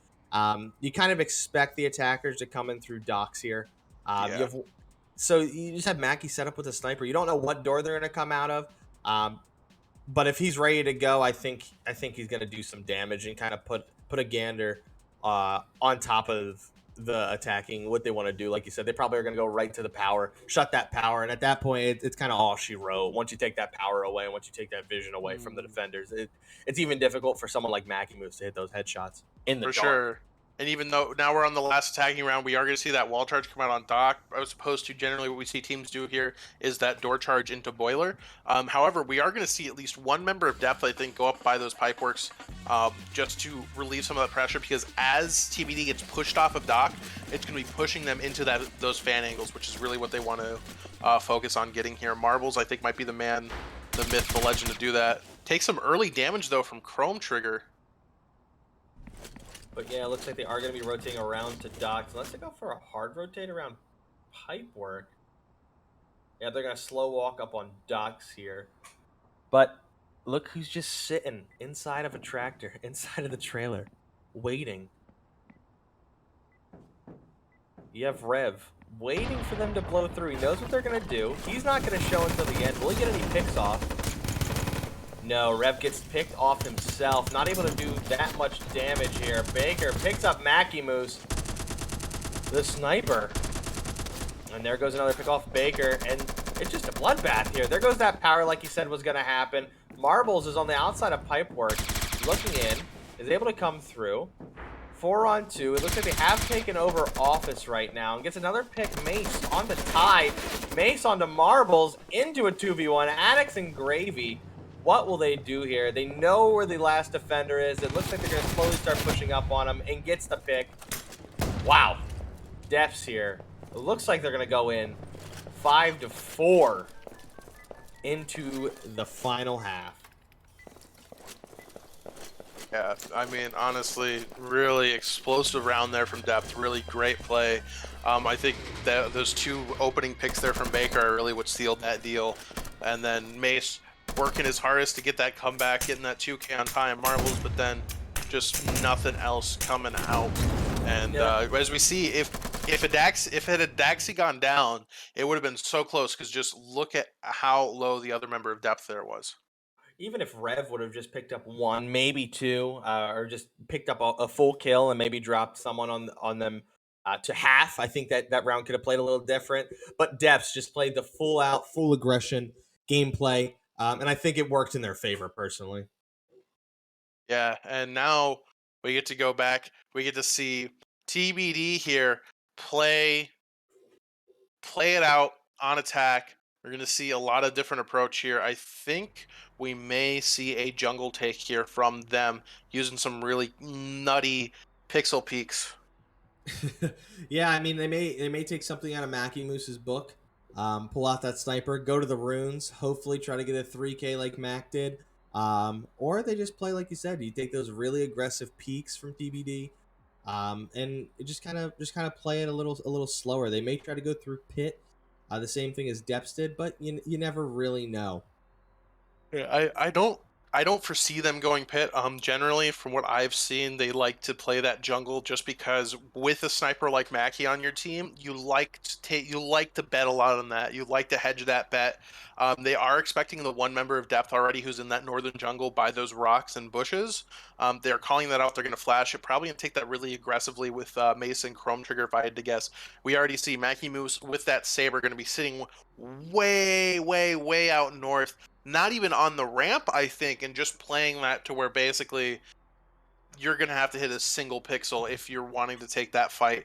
You kind of expect the attackers to come in through docks here. You Yeah. have so you just have Mackie set up with a sniper. You don't know what door they're gonna come out of. Um, but if he's ready to go, I think he's going to do some damage and kind of put a gander on top of the attacking what they want to do. Like you said, they probably are going to go right to the power, shut that power, and at that point, it's kind of all she wrote. Once you take that power away, once you take that vision away from the Mm. defenders, it's even difficult for someone like Mackie Moose to hit those headshots in the For dark. sure. And even though now we're on the last attacking round, we are going to see that wall charge come out on dock, as opposed to generally what we see teams do here is that door charge into boiler. However, we are going to see at least one member of depth, I think, go up by those pipeworks just to relieve some of that pressure. Because as TBD gets pushed off of dock, it's going to be pushing them into those fan angles, which is really what they want to focus on getting here. Marbles, I think, might be the man, the myth, the legend to do that. Take some early damage though from Chrome Trigger. But yeah, it looks like they are going to be rotating around to docks. Unless they go for a hard rotate around pipe work. Yeah, they're going to slow walk up on docks here. But look who's just sitting inside of a tractor, inside of the trailer, waiting. You have Rev waiting for them to blow through. He knows what they're going to do. He's not going to show until the end. Will he get any picks off? No, Rev gets picked off himself. Not able to do that much damage here. Baker picks up Mackie Moose, the sniper. And there goes another pick off Baker. And it's just a bloodbath here. There goes that power like you said was going to happen. Marbles is on the outside of Pipework, looking in, is able to come through. 4-on-2. It looks like they have taken over Office right now. And gets another pick. Mace on the tie. Mace onto Marbles into a 2v1. Addicts and Gravy. What will they do here? They know where the last defender is. It looks like they're going to slowly start pushing up on him and gets the pick. Wow. Deaths here. It looks like they're going to go in 5-4 into the final half. Yeah, I mean, honestly, really explosive round there from depth. Really great play. I think that those two opening picks there from Baker are really what sealed that deal. And then Mace working his hardest to get that comeback, getting that 2K on time marbles, but then just nothing else coming out. And Yeah. as we see, if it had Daxi gone down, it would have been so close. Because just look at how low the other member of depth there was. Even if Rev would have just picked up one, maybe two, or just picked up a full kill and maybe dropped someone on them to half, I think that round could have played a little different. But Depths just played the full out, full aggression gameplay, and I think it worked in their favor personally. Yeah, and now we get to go back. We get to see TBD here play play it out on attack. We're going to see a lot of different approach here. I think we may see a jungle take here from them using some really nutty pixel peaks. Yeah, I mean they may take something out of Mackie Moose's book, pull out that sniper, go to the runes, hopefully try to get a 3K like Mac did. Or they just play like you said. You take those really aggressive peaks from TBD, and just kind of play it a little slower. They may try to go through pit, the same thing as Depths did, but you never really know. Yeah, I don't foresee them going pit. Generally, from what I've seen, they like to play that jungle just because with a sniper like Mackie on your team, you like to bet a lot on that. You like to hedge that bet. They are expecting the one member of depth already who's in that northern jungle by those rocks and bushes. They're calling that out. They're going to flash it, probably, and take that really aggressively with Mason Chrome Trigger. If I had to guess, we already see Mackie moves with that saber going to be sitting way, way, way out north, not even on the ramp, I think, and just playing that to where basically you're going to have to hit a single pixel if you're wanting to take that fight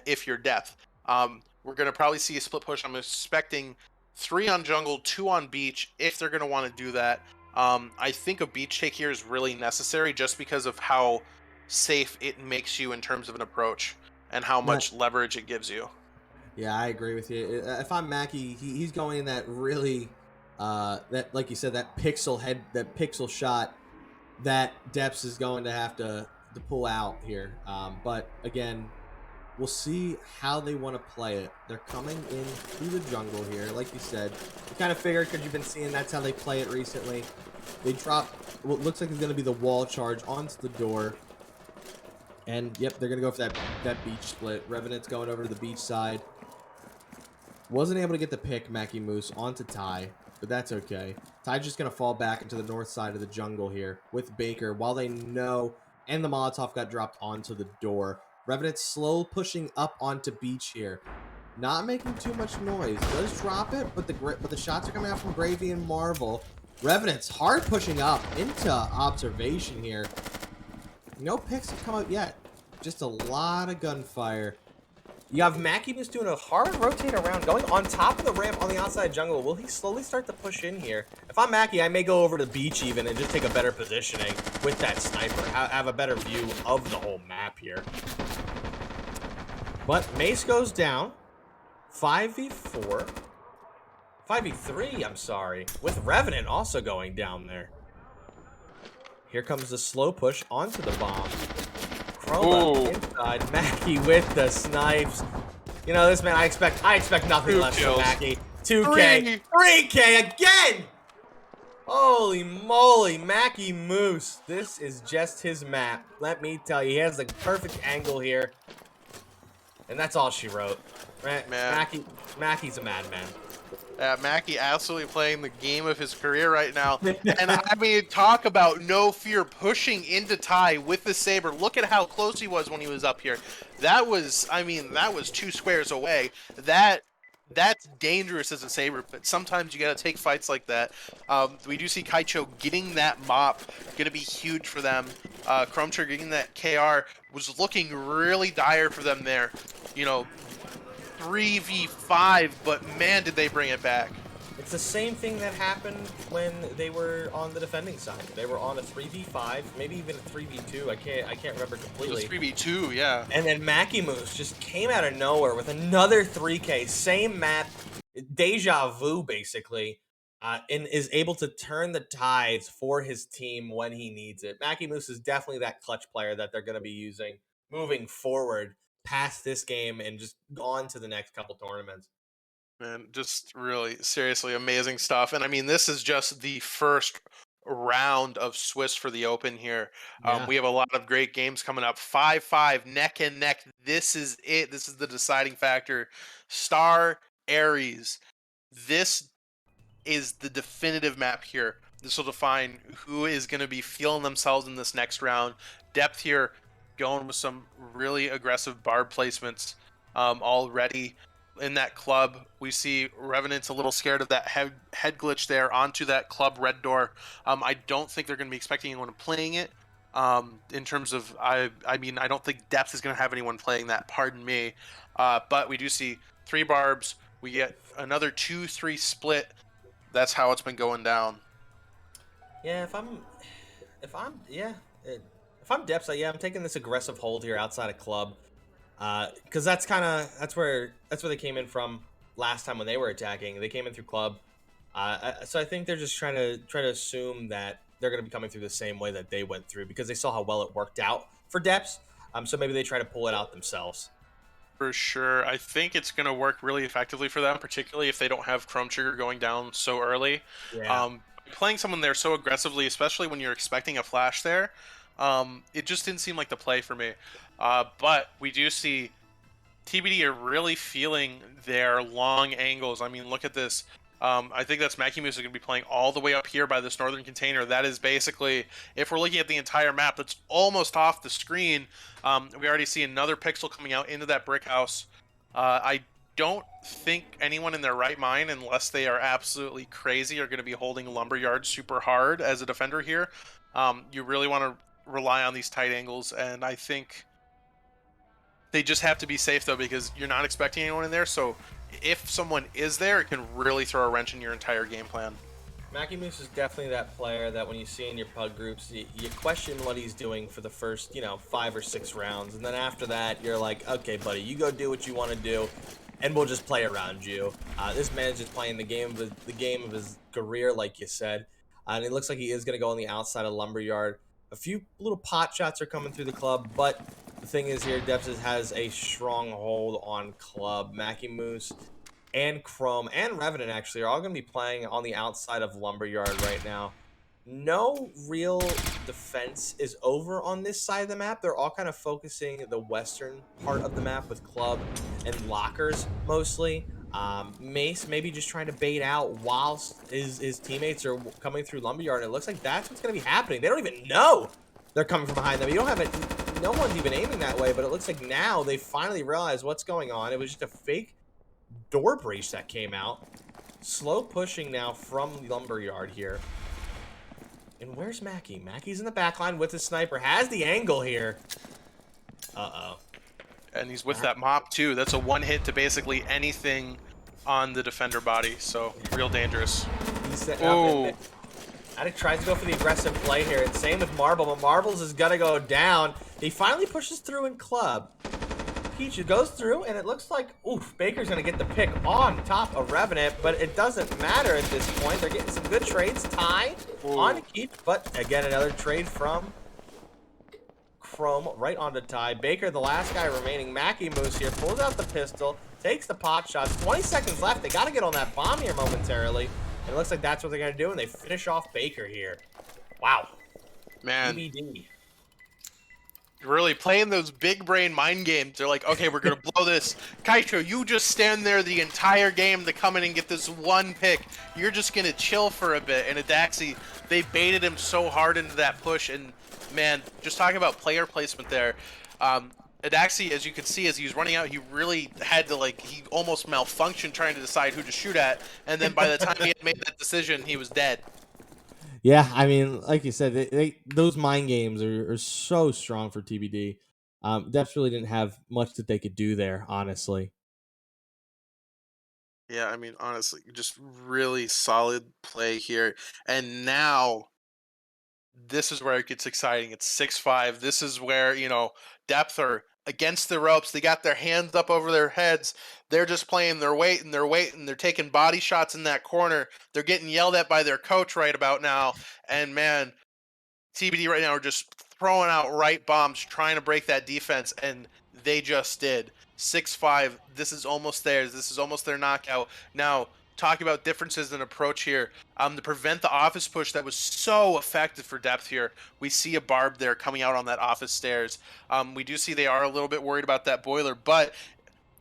if you're depth. We're going to probably see a split push. I'm expecting 3 on jungle, 2 on beach if they're going to want to do that. I think a beach take here is really necessary just because of how safe it makes you in terms of an approach and how That much leverage it gives you. Yeah, I agree with you. If I'm Mackie, he's going in that really, that like you said, that pixel shot that Depths is going to have to pull out here. But again, we'll see how they want to play it. They're coming in through the jungle here, like you said. You kind of figured because you've been seeing that's how they play it recently. They drop what looks like is going to be the wall charge onto the door. And yep, they're gonna go for that beach split. Revenant's going over to the beach side. Wasn't able to get the pick, Mackie Moose, onto Ty, but that's okay. Ty's just going to fall back into the north side of the jungle here with Baker while they know, and the Molotov got dropped onto the door. Revenant slow pushing up onto beach here. Not making too much noise. Does drop it, but the shots are coming out from Gravy and Marvel. Revenant's hard pushing up into observation here. No picks have come out yet. Just a lot of gunfire. You have Mackie just doing a hard rotate around, going on top of the ramp on the outside jungle. Will he slowly start to push in here? If I'm Mackie, I may go over to beach even and just take a better positioning with that sniper. Have a better view of the whole map here. But Mace goes down. 5v4. 5v3, I'm sorry. With Revenant also going down there. Here comes the slow push onto the bomb. Chroma inside. Mackie with the snipes. You know, this man, I expect nothing less from Mackie. 2K. 3K again! Holy moly, Mackie Moose. This is just his map. Let me tell you, he has the perfect angle here. And that's all she wrote. Man. Mackie's a madman. Mackie absolutely playing the game of his career right now. And I mean, talk about no fear pushing into Ty with the saber. Look at how close he was when he was up here. That was 2 squares away. That's dangerous as a saber, but sometimes you gotta take fights like that. We do see Kaicho getting that mop, gonna be huge for them. Chrome Trigger getting that KR was looking really dire for them there. You know, 3v5, but man, did they bring it back. It's the same thing that happened when they were on the defending side. They were on a 3v5, maybe even a 3v2. I can't remember completely. It was 3v2, yeah. And then Mackie Moose just came out of nowhere with another 3K, same map, deja vu basically, and is able to turn the tides for his team when he needs it. Mackie Moose is definitely that clutch player that they're going to be using moving forward past this game and just on to the next couple tournaments. Man, just really seriously amazing stuff. And I mean, this is just the first round of Swiss for the Open here. Yeah. We have a lot of great games coming up. 5-5, neck and neck. This is it. This is the deciding factor. Star Aries. This is the definitive map here. This will define who is going to be feeling themselves in this next round. Depth here, going with some really aggressive barb placements already in that club. We see Revenant's a little scared of that head glitch there onto that club red door. I don't think they're going to be expecting anyone playing it. In terms of, I mean, I don't think Depth is going to have anyone playing that, pardon me. But we do see 3 barbs. We get another 2-3 split. That's how it's been going down. Yeah, if I'm Depths, I'm taking this aggressive hold here outside of club, because that's where they came in from last time when they were attacking. They came in through club, so I think they're just trying to assume that they're going to be coming through the same way that they went through because they saw how well it worked out for Depths. So maybe they try to pull it out themselves. For sure. I think it's going to work really effectively for them, particularly if they don't have Chrome Trigger going down so early. Yeah. Um, Playing someone there so aggressively, especially when you're expecting a flash there, it just didn't seem like the play for me. But we do see TBD are really feeling their long angles. I mean, look at this. I think that's Mackie Moose is going to be playing all the way up here by this northern container. That is basically, if we're looking at the entire map, that's almost off the screen. We already see another pixel coming out into that brick house. I don't think anyone in their right mind, unless they are absolutely crazy, are going to be holding Lumberyard super hard as a defender here. You really want to rely on these tight angles, and I think they just have to be safe though, because you're not expecting anyone in there. So if someone is there, it can really throw a wrench in your entire game plan. Mackie Moose is definitely that player that when you see in your pug groups, you question what he's doing for the first, 5 or 6 rounds. And then after that, you're like, okay, buddy, you go do what you want to do, and we'll just play around you. This man's just playing the game of his career, like you said. And it looks like he is going to go on the outside of Lumberyard. A few little pot shots are coming through the club, but the thing is here, Depsis has a strong hold on club. Mackie Moose and Chrome and Revenant actually are all going to be playing on the outside of Lumberyard right now. No real defense is over on this side of the map. They're all kind of focusing the western part of the map with club and lockers mostly. Mace maybe just trying to bait out whilst his teammates are coming through Lumberyard. And it looks like that's what's going to be happening. They don't even know they're coming from behind them. You don't have it. No one's even aiming that way, but it looks like now they finally realize what's going on. It was just a fake door breach that came out. Slow pushing now from Lumberyard here. And where's Mackie? Mackie's in the back line with his sniper. Has the angle here. Uh-oh. And he's with that mop too. That's a one hit to basically anything on the defender body. So real dangerous. He's setting up. And Attic tries to go for the aggressive play here. And same with Marble, but Marbles is going to go down. He finally pushes through in club. Peach goes through, and it looks like, oof, Baker's going to get the pick on top of Revenant, but it doesn't matter at this point. They're getting some good trades. Tie on Keith, but again, another trade from Chrome right onto Ty. Baker, the last guy remaining. Mackie Moose here, pulls out the pistol, takes the pot shots. 20 seconds left. They got to get on that bomb here momentarily. And it looks like that's what they're going to do, and they finish off Baker here. Wow. Man. DVD. Really playing those big brain mind games. They're like, okay, we're gonna blow this. Kaito, you just stand there the entire game to come in and get this one pick. You're just gonna chill for a bit. And Adaxi, they baited him so hard into that push. And man, just talking about player placement there. Adaxi, as you can see, as he was running out, he really had to he almost malfunctioned trying to decide who to shoot at. And then by the time he had made that decision, he was dead. Yeah, I mean, like you said, those mind games are so strong for TBD. Depths really didn't have much that they could do there, honestly. Yeah, I mean, honestly, just really solid play here. And now this is where it gets exciting. It's 6-5. This is where, Depth are against the ropes. They got their hands up over their heads. They're just playing their weight and their weight, and they're taking body shots in that corner. They're getting yelled at by their coach right about now. And man, TBD right now are just throwing out right bombs, trying to break that defense, and they just did. 6-5. This is almost theirs. This is almost their knockout. Now, talking about differences in approach here, to prevent the office push that was so effective for Depth here, we see a barb there coming out on that office stairs. We do see they are a little bit worried about that boiler, but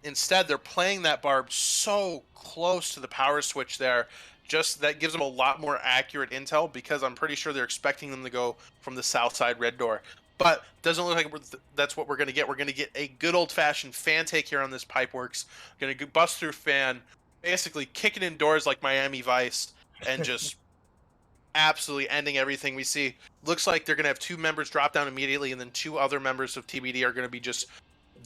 instead they're playing that barb so close to the power switch there. Just that gives them a lot more accurate intel, because I'm pretty sure they're expecting them to go from the south side red door. But doesn't look like that's what we're going to get. We're going to get a good old-fashioned fan take here on this Pipeworks. Going to bust through fan, basically kicking in doors like Miami Vice, and just absolutely ending everything we see. Looks like they're going to have 2 members drop down immediately, and then 2 other members of TBD are going to be just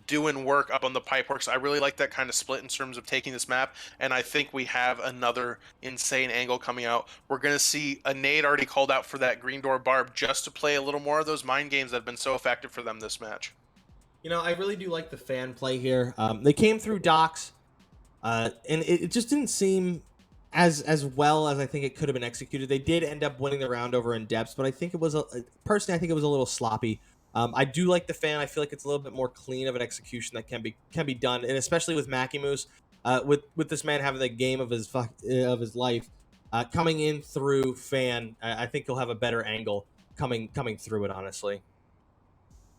doing work up on the Pipeworks. I really like that kind of split in terms of taking this map, and I think we have another insane angle coming out. We're going to see a nade already called out for that green door barb, just to play a little more of those mind games that have been so effective for them this match. I really do like the fan play here. They came through docks, and it just didn't seem as well as I think it could have been executed. They did end up winning the round over in depths, but I think it was personally I think it was a little sloppy. I do like the fan. I feel like it's a little bit more clean of an execution that can be done, and especially with Mackie Moose, with this man having the game of of his life, coming in through fan. I think he'll have a better angle coming through it. Honestly,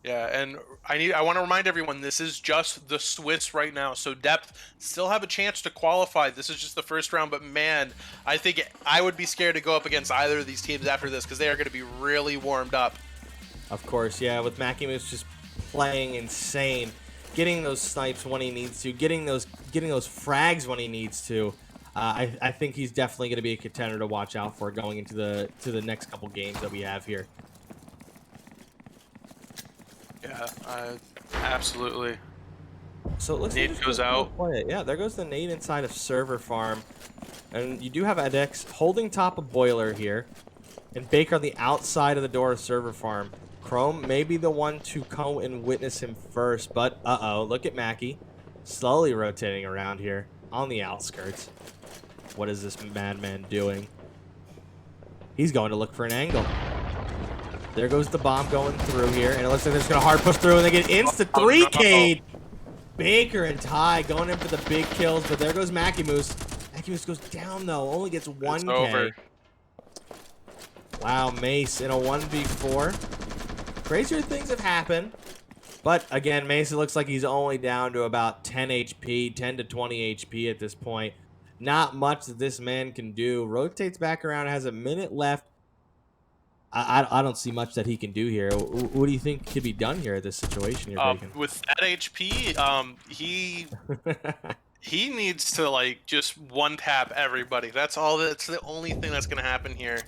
Yeah, and I want to remind everyone this is just the Swiss right now. So depth still have a chance to qualify. This is just the first round, but man, I think I would be scared to go up against either of these teams after this because they are going to be really warmed up. of course, yeah. With Mackie Moose just playing insane, getting those snipes when he needs to, getting those frags when he needs to. I think he's definitely going to be a contender to watch out for going into the next couple games that we have here. Yeah, absolutely. So it looks like Nade he's goes gonna out. play it. Yeah, there goes the nade inside of server farm, and you do have Adex holding top of boiler here, and Baker on the outside of the door of server farm. Chrome may be the one to go and witness him first, but look at Mackie, slowly rotating around here on the outskirts. What is this madman doing? He's going to look for an angle. There goes the bomb going through here, and it looks like they're just going to hard push through, and they get insta Oh no, 3K'd. Baker and Ty going in for the big kills, but there goes Mackie Moose. Mackie Moose goes down, though. Only gets it's over. 1K. Wow, Mace in a 1v4. Crazier things have happened. But again, Mace, it looks like he's only down to about 10 HP, 10 to 20 HP at this point. Not much that this man can do. Rotates back around, has a minute left. I don't see much that he can do here. What do you think could be done here at this situation you're Bacon? With that HP, he needs to like just one tap everybody. That's all. That's the only thing that's gonna happen here.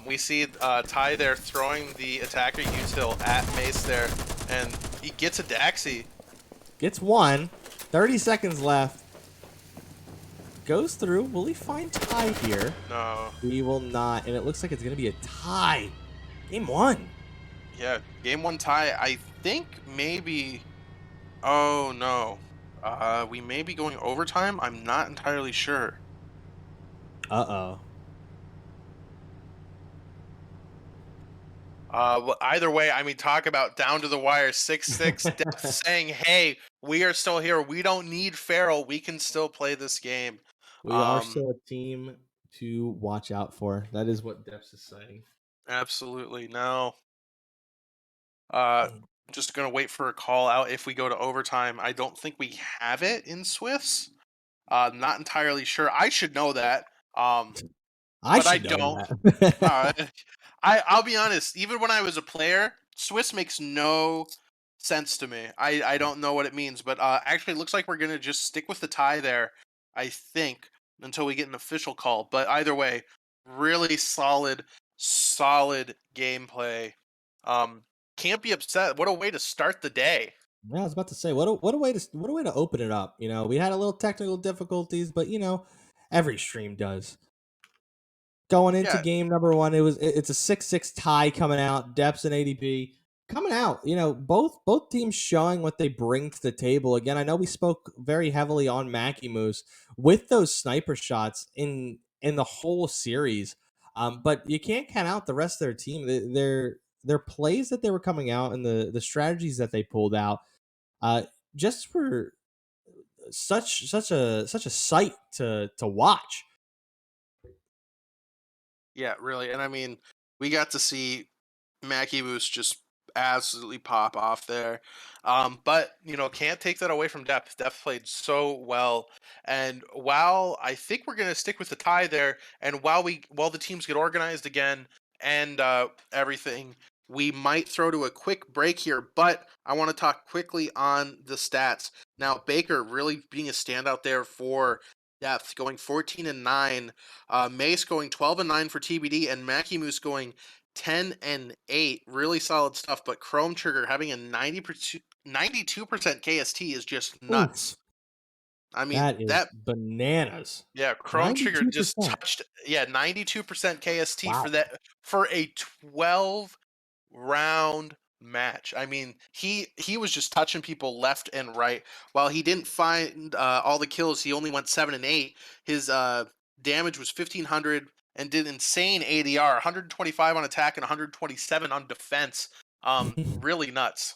We see Ty there throwing the attacker util at Mace there, and he gets a Daxi. Gets one. 30 seconds left. Goes through. Will he find Ty here? No, He will not. And it looks like it's going to be a tie. Game one. yeah, game one tie. I think maybe. Oh no, we may be going overtime. I'm not entirely sure. Uh-oh. Well, either way, I mean, talk about down to the wire, 6-6 depth saying, "Hey, we are still here. We don't need Farrell. We can still play this game." We are Um, still a team to watch out for. That is what Deps is saying. absolutely no. Uh, just gonna wait for a call out if we go to overtime. I don't think we have it in Swiss. Not entirely sure. I should know that. I But I should know don't. that. Uh, I'll be honest. Even when I was a player, Swiss makes no sense to me. I don't know what it means, but actually, it looks like we're gonna just stick with the tie there. I think until we get an official call. But either way, really solid gameplay. Um, can't be upset. What a way to start the day. Yeah, I was about to say, what a way to open it up. We had a little technical difficulties, but every stream does. Going into Yeah, game number one, it's a 6-6 tie coming out. Depths and ADP coming out. Both teams showing what they bring to the table. Again, I know we spoke very heavily on Mackie Moose with those sniper shots in the whole series. But you can't count out the rest of their team. Their plays that they were coming out and the strategies that they pulled out, just for such a sight to watch. yeah, really. And I mean, we got to see Mackie Moose just absolutely pop off there. But can't take that away from Depth. Depth played so well. And while I think we're gonna stick with the tie there, and while the teams get organized again and everything, we might throw to a quick break here. But I want to talk quickly on the stats. Now, Baker really being a standout there for Depth, going 14-9. Mace going 12-9 for TBD, and Mackie Moose going 10-8. Really solid stuff. But Chrome Trigger having a 92% KST is just Oof, nuts. I mean, that is that, bananas. yeah, Chrome Trigger just 92%. touched, yeah, 92% KST for Wow. that, for a 12 round match. I mean, he was just touching people left and right. While he didn't find all the kills, he only went 7-8. His damage was 1500, and did insane ADR, 125 on attack and 127 on defense. Really nuts.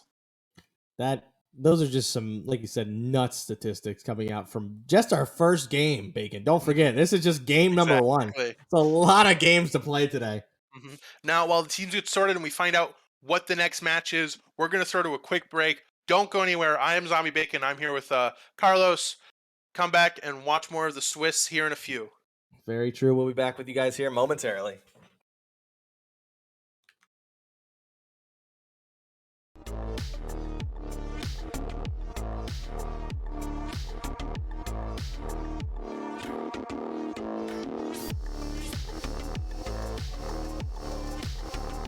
Those are just some, like you said, nuts statistics coming out from just our first game, Bacon. Don't forget, this is just game number one. Exactly. It's a lot of games to play today. Now, while the teams get sorted and we find out what the next match is, we're going to throw to a quick break. Don't go anywhere. I am Zombie Bacon. I'm here with Carlos. Come back and watch more of the Swiss here in a few. Very true. We'll be back with you guys here momentarily.